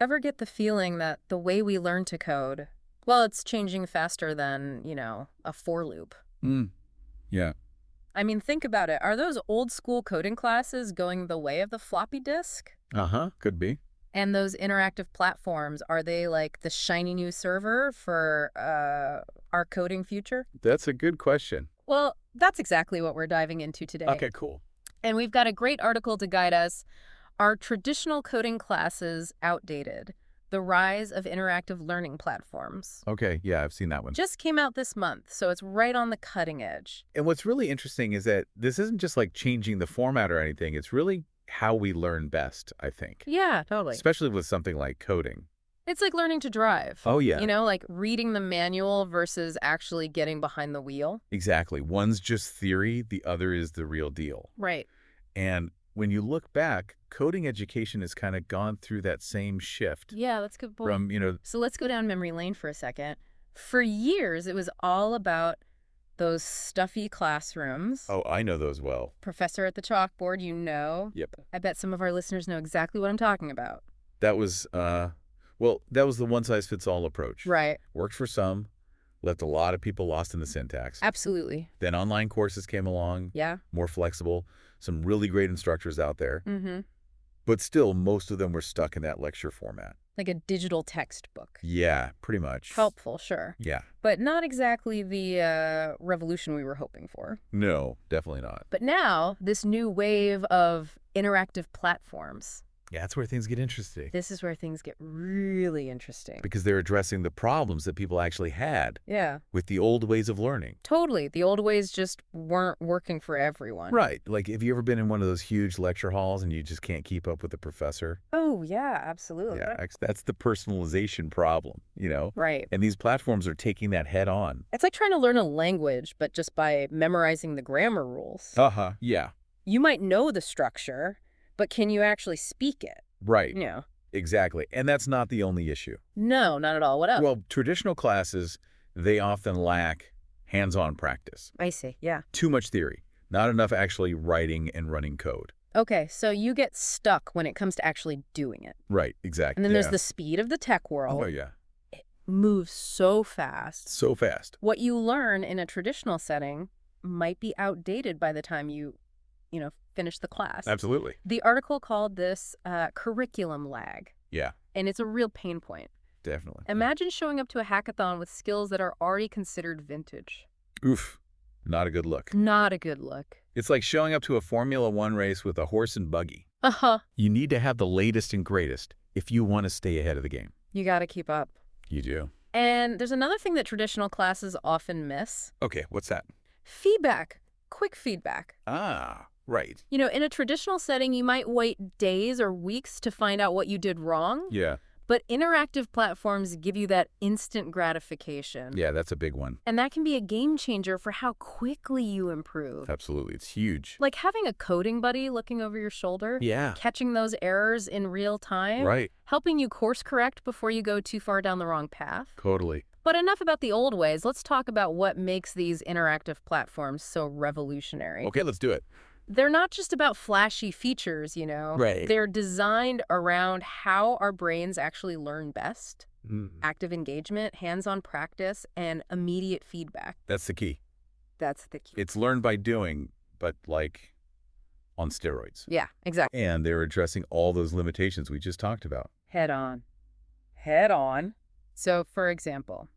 Ever get the feeling that the way we learn to code, well, it's changing faster than, a for loop? Mm, yeah. I mean, think about it. Are those old school coding classes going the way of the floppy disk? Uh-huh. Could be. And those interactive platforms, are they like the shiny new server for our coding future? That's a good question. Well, that's exactly what we're diving into today. Okay, cool. And we've got a great article to guide us. Are traditional coding classes outdated? The rise of interactive learning platforms. Okay, yeah, I've seen that one. Just came out this month, so it's right on the cutting edge. And what's really interesting is that this isn't just like changing the format or anything. It's really how we learn best, I think. Yeah, totally. Especially with something like coding. It's like learning to drive. Oh, yeah. Like reading the manual versus actually getting behind the wheel. Exactly. One's just theory, the other is the real deal. Right. And when you look back, coding education has kind of gone through that same shift. Yeah, that's a good point. From. So let's go down memory lane for a second. For years, it was all about those stuffy classrooms. Oh, I know those well. Professor at the chalkboard, Yep. I bet some of our listeners know exactly what I'm talking about. That was, that was the one-size-fits-all approach. Right. Worked for some, left a lot of people lost in the syntax. Absolutely. Then online courses came along. Yeah. More flexible, some really great instructors out there. Mm-hmm. But still, most of them were stuck in that lecture format. Like a digital textbook. Yeah, pretty much. Helpful, sure. Yeah. But not exactly the revolution we were hoping for. No, definitely not. But now, this new wave of interactive platforms. Yeah, that's where things get interesting. This is where things get really interesting. Because they're addressing the problems that people actually had Yeah. with the old ways of learning. Totally. The old ways just weren't working for everyone. Right. Like, have you ever been in one of those huge lecture halls and you just can't keep up with the professor? Oh, yeah, absolutely. Yeah, that's the personalization problem, Right. And these platforms are taking that head on. It's like trying to learn a language, but just by memorizing the grammar rules. Uh-huh. Yeah. You might know the structure, but can you actually speak it? Right. Yeah. Exactly. And that's not the only issue. No, not at all. What else? Well, traditional classes, they often lack hands-on practice. I see. Yeah. Too much theory, not enough actually writing and running code. Okay, so you get stuck when it comes to actually doing it. Right, exactly. And then there's the speed of the tech world. Oh, yeah. It moves so fast. So fast. What you learn in a traditional setting might be outdated by the time you finish the class. Absolutely. The article called this curriculum lag. Yeah. And it's a real pain point. Definitely. Imagine showing up to a hackathon with skills that are already considered vintage. Oof. Not a good look. Not a good look. It's like showing up to a Formula One race with a horse and buggy. Uh-huh. You need to have the latest and greatest if you want to stay ahead of the game. You got to keep up. You do. And there's another thing that traditional classes often miss. Okay, what's that? Feedback. Quick feedback. Ah, right. In a traditional setting, you might wait days or weeks to find out what you did wrong. Yeah. But interactive platforms give you that instant gratification. Yeah, that's a big one. And that can be a game changer for how quickly you improve. Absolutely. It's huge. Like having a coding buddy looking over your shoulder. Yeah. Catching those errors in real time. Right. Helping you course correct before you go too far down the wrong path. Totally. But enough about the old ways. Let's talk about what makes these interactive platforms so revolutionary. Okay, let's do it. They're not just about flashy features, Right. They're designed around how our brains actually learn best. Active engagement, hands-on practice, and immediate feedback. That's the key. That's the key. It's learned by doing, but like on steroids. Yeah, exactly. And they're addressing all those limitations we just talked about. Head on. Head on. So, for example,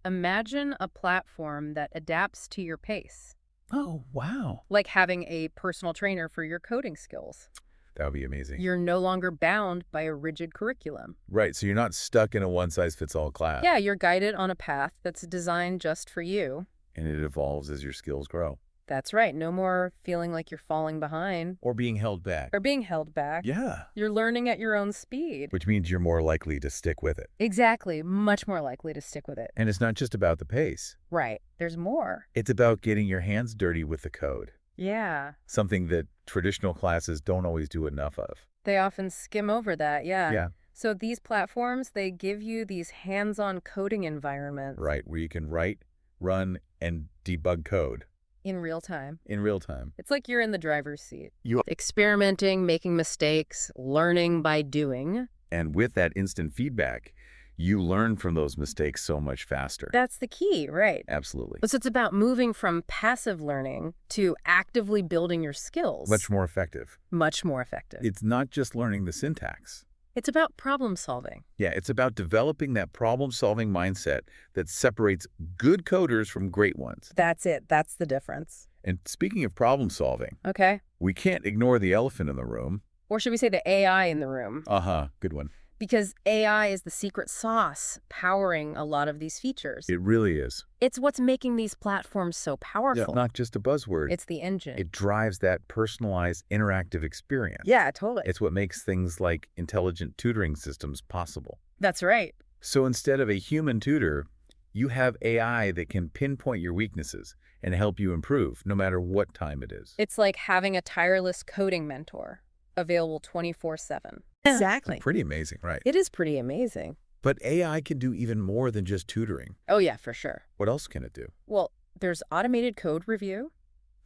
imagine a platform that adapts to your pace. Oh, wow. Like having a personal trainer for your coding skills. That would be amazing. You're no longer bound by a rigid curriculum. Right, so you're not stuck in a one-size-fits-all class. Yeah, you're guided on a path that's designed just for you. And it evolves as your skills grow. That's right. No more feeling like you're falling behind. Or being held back. Or being held back. Yeah. You're learning at your own speed. Which means you're more likely to stick with it. Exactly. Much more likely to stick with it. And it's not just about the pace. Right. There's more. It's about getting your hands dirty with the code. Yeah. Something that traditional classes don't always do enough of. They often skim over that, yeah. Yeah. So these platforms, they give you these hands-on coding environments. Right, where you can write, run, and debug code. In real time. In real time. It's like you're in the driver's seat. You Experimenting, making mistakes, learning by doing. And with that instant feedback, you learn from those mistakes so much faster. That's the key, right? Absolutely. So it's about moving from passive learning to actively building your Much skills. more effective. Much more effective. It's not just learning the syntax. It's about problem solving. Yeah, it's about developing that problem-solving mindset that separates good coders from great ones. That's it. That's the difference. And speaking of problem-solving, Okay. we can't ignore the elephant in the room. Or should we say the AI in the room? Uh-huh, good one. Because AI is the secret sauce powering a lot of these features. It really is. It's what's making these platforms so powerful. Not just a buzzword. It's the engine. It drives that personalized interactive experience. Yeah, totally. It's what makes things like intelligent tutoring systems possible. That's right. So instead of a human tutor, you have AI that can pinpoint your weaknesses and help you improve, no matter what time it is. It's like having a tireless coding mentor available 24/7. It's pretty amazing, right? It is pretty amazing. But AI can do even more than just tutoring. Oh, yeah, for sure. What else can it do? Well, there's automated code review.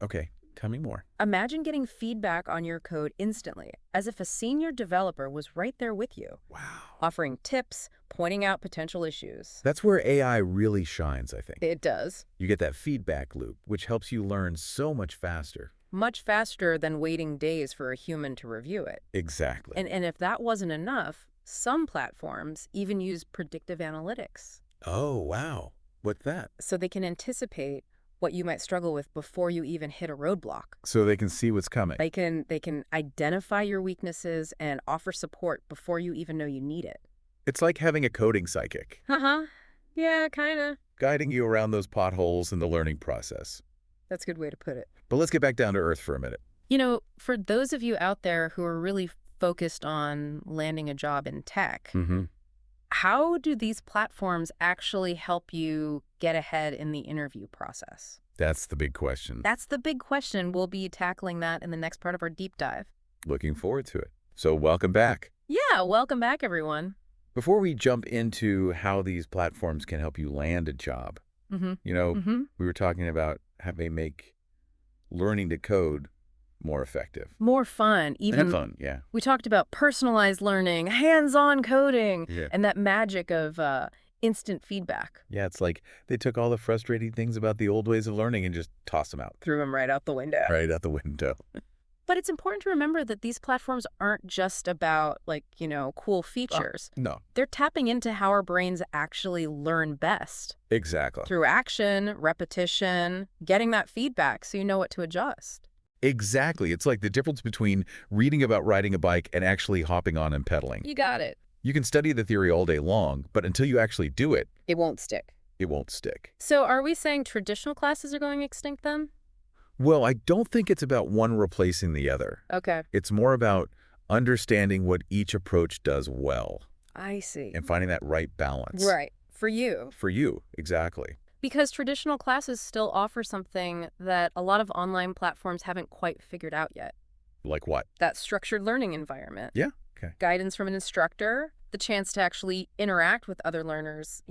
Okay, tell me more. Imagine getting feedback on your code instantly, as if a senior developer was right there with you, Wow. offering tips, pointing out potential issues. That's where AI really shines, I think. It does. You get that feedback loop, which helps you learn so much faster. Much faster than waiting days for a human to review it. Exactly. And if that wasn't enough, some platforms even use predictive analytics. Oh, wow. What's that? So they can anticipate what you might struggle with before you even hit a roadblock. So they can see what's coming. They can identify your weaknesses and offer support before you even know you need it. It's like having a coding psychic, Uh-huh. Yeah, kind of. guiding you around those potholes in the learning process. That's a good way to put it. But let's get back down to earth for a minute. You know, for those of you out there who are really focused on landing a job in tech, Mm-hmm. how do these platforms actually help you get ahead in the interview process? That's the big question. That's the big question. We'll be tackling that in the next part of our deep dive. Looking forward to it. So welcome back. Yeah, welcome back, everyone. Before we jump into how these platforms can help you land a job, Mm-hmm. we were talking about how they make learning to code more effective. More fun. And fun, yeah. We talked about personalized learning, hands-on coding, Yeah. and that magic of instant feedback. Yeah, it's like they took all the frustrating things about the old ways of learning and just tossed them out. Threw them right out the window. Right out the window. But it's important to remember that these platforms aren't just about, cool features. No, They're tapping into how our brains actually learn best. exactly. Through action, repetition, getting that feedback so you know what to adjust. Exactly. It's like the difference between reading about riding a bike and actually hopping on and pedaling. You got it. You can study the theory all day long, but until you actually do it, It won't stick. it won't stick. So are we saying traditional classes are going extinct then? Well, I don't think it's about one replacing the other. Okay. It's more about understanding what each approach does well I see. and finding that right balance. Right. For you. For you, exactly. Because traditional classes still offer something that a lot of online platforms haven't quite figured out yet. Like what? That structured learning environment. Yeah, okay. Guidance from an instructor, the chance to actually interact with other learners,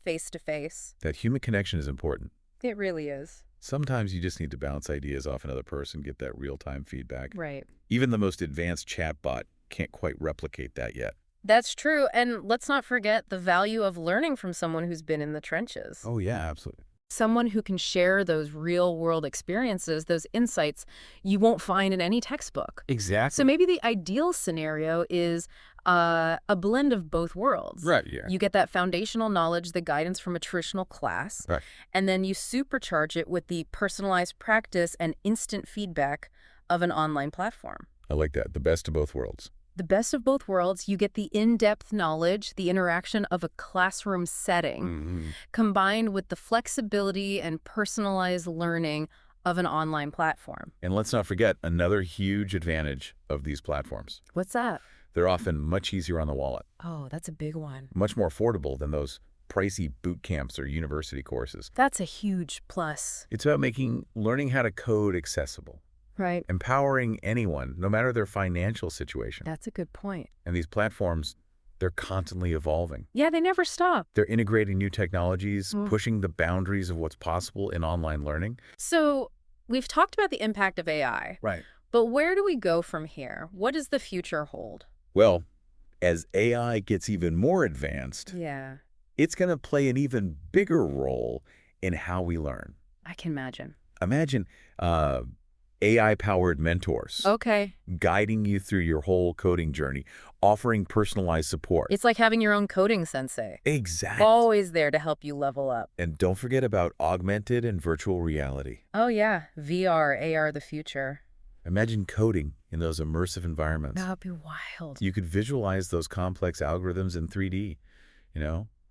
face to face. That human connection is important. It really is. Sometimes you just need to bounce ideas off another person, get that real-time feedback. Right. Even the most advanced chatbot can't quite replicate that yet. That's true. And let's not forget the value of learning from someone who's been in the trenches. Oh, yeah, absolutely. Someone who can share those real-world experiences, those insights you won't find in any textbook. Exactly. So maybe the ideal scenario is a blend of both worlds. Right, yeah. You get that foundational knowledge, the guidance from a traditional class, Right. and then you supercharge it with the personalized practice and instant feedback of an online platform. I like that. The best of both worlds. The best of both worlds, you get the in-depth knowledge, the interaction of a classroom setting, Mm-hmm. combined with the flexibility and personalized learning of an online platform. And let's not forget another huge advantage of these platforms. What's that? They're often much easier on the wallet, Oh, that's a big one. much more affordable than those pricey boot camps or university courses. That's a huge plus. It's about making learning how to code accessible, Right. empowering anyone, no matter their financial situation. That's a good point. And these platforms, they're constantly evolving. Yeah, they never stop. They're integrating new technologies, Mm. pushing the boundaries of what's possible in online learning. So we've talked about the impact of AI, Right. but where do we go from here? What does the future hold? Well, As AI gets even more advanced, Yeah, it's going to play an even bigger role in how we learn. I can imagine. Imagine uh, AI-powered mentors Okay. guiding you through your whole coding journey, offering personalized support. It's like having your own coding sensei. Exactly. Always there to help you level up. And don't forget about augmented and virtual reality. Oh yeah, VR, AR, the future. Imagine coding in those immersive environments. That would be wild. You could visualize those complex algorithms in 3D,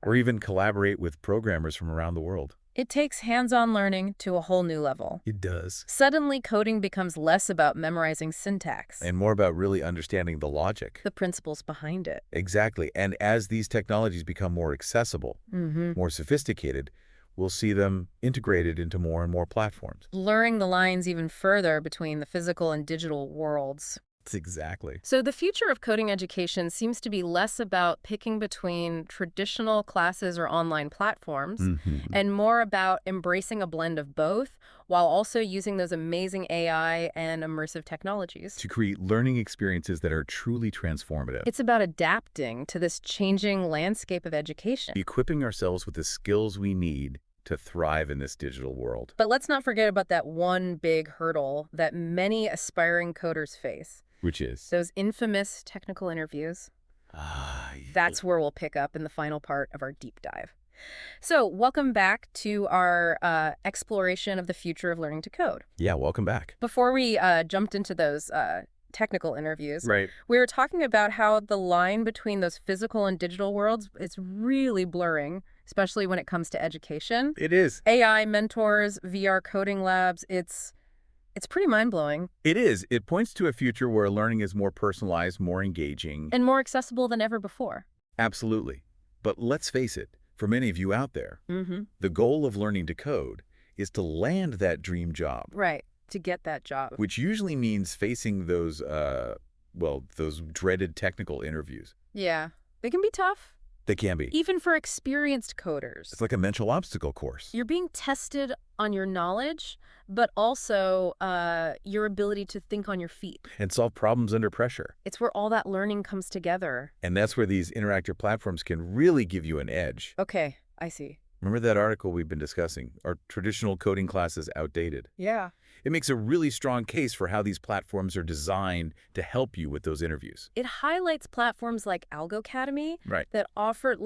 or even collaborate with programmers from around the world. It takes hands-on learning to a whole new level. It does. Suddenly, coding becomes less about memorizing syntax, And more about really understanding the logic. the principles behind it. Exactly. And as these technologies become more accessible, more sophisticated, we'll see them integrated into more and more platforms. Blurring the lines even further between the physical and digital worlds. Exactly. So the future of coding education seems to be less about picking between traditional classes or online platforms and more about embracing a blend of both while also using those amazing AI and immersive technologies. To create learning experiences that are truly transformative. It's about adapting to this changing landscape of education. Equipping ourselves with the skills we need to thrive in this digital world. But let's not forget about that one big hurdle that many aspiring coders face. Which is? Those infamous technical interviews. Yeah. That's where we'll pick up in the final part of our deep dive. So welcome back to our exploration of the future of learning to code. Yeah, welcome back. Before we jumped into those technical interviews, Right. we were talking about how the line between those physical and digital worlds is really blurring, especially when it comes to education. It is. AI mentors, VR coding labs, it's pretty mind-blowing. It is. It points to a future where learning is more personalized, more engaging. And more accessible than ever before. Absolutely. But let's face it, for many of you out there, the goal of learning to code is to land that dream job. Right, to get that job. Which usually means facing those dreaded technical interviews. Yeah, they can be tough. They can be. Even for experienced coders. It's like a mental obstacle course. You're being tested on your knowledge, but also your ability to think on your feet. And solve problems under pressure. It's where all that learning comes together. And that's where these interactive platforms can really give you an edge. Okay, I see. Remember that article we've been discussing? Are traditional coding classes outdated? Yeah. It makes a really strong case for how these platforms are designed to help you with those interviews. It highlights platforms like AlgoCademy that offer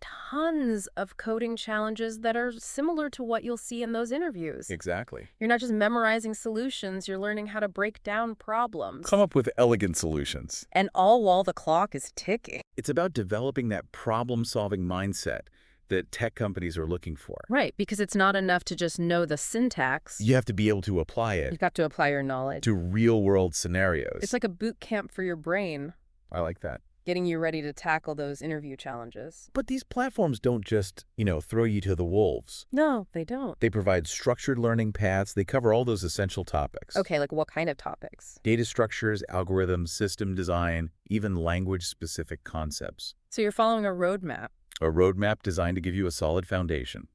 tons of coding challenges that are similar to what you'll see in those interviews. Exactly. You're not just memorizing solutions, you're learning how to break down problems. Come up with elegant solutions. And all while the clock is ticking. It's about developing that problem-solving mindset that tech companies are looking for. Right, because it's not enough to just know the syntax. You have to be able to apply it. You've got to apply your knowledge. To real-world scenarios. It's like a boot camp for your brain. I like that. Getting you ready to tackle those interview challenges. But these platforms don't just, throw you to the wolves. No, they don't. They provide structured learning paths. They cover all those essential topics. Okay, like what kind of topics? Data structures, algorithms, system design, even language-specific concepts. So you're following a roadmap. A roadmap designed to give you a solid foundation.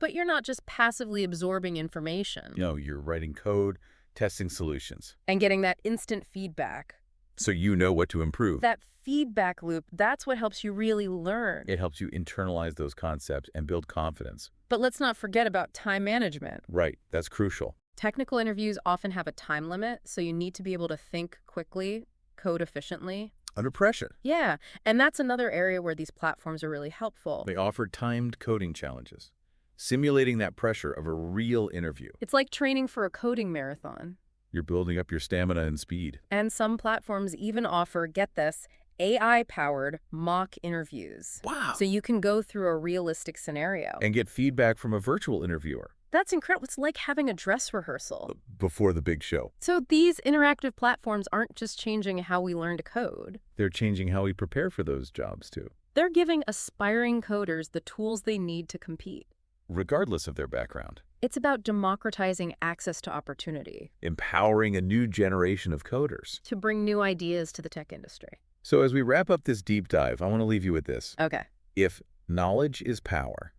But you're not just passively absorbing information. No, you're writing code, testing solutions. And getting that instant feedback. So you know what to improve. That feedback loop, that's what helps you really learn. It helps you internalize those concepts and build confidence. But let's not forget about time management. Right, that's crucial. Technical interviews often have a time limit, so you need to be able to think quickly, code efficiently. Under pressure. Yeah, and that's another area where these platforms are really helpful. They offer timed coding challenges, simulating that pressure of a real interview. It's like training for a coding marathon. You're building up your stamina and speed. And some platforms even offer, get this, AI-powered mock interviews. Wow. So you can go through a realistic scenario. And get feedback from a virtual interviewer. That's incredible. It's like having a dress rehearsal. Before the big show. So these interactive platforms aren't just changing how we learn to code. They're changing how we prepare for those jobs, too. They're giving aspiring coders the tools they need to compete. Regardless of their background. It's about democratizing access to opportunity. Empowering a new generation of coders. To bring new ideas to the tech industry. So as we wrap up this deep dive, I want to leave you with this. Okay. If knowledge is power,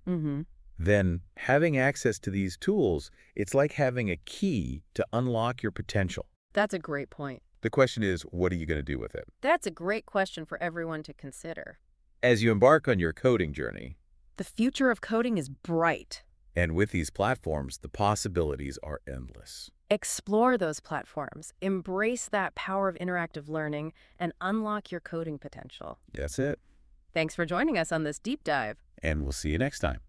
then having access to these tools, it's like having a key to unlock your potential. That's a great point. The question is, what are you going to do with it? That's a great question for everyone to consider. As you embark on your coding journey, The future of coding is bright. and with these platforms, the possibilities are endless. Explore those platforms, embrace that power of interactive learning, and unlock your coding potential. That's it. Thanks for joining us on this deep dive. And we'll see you next time.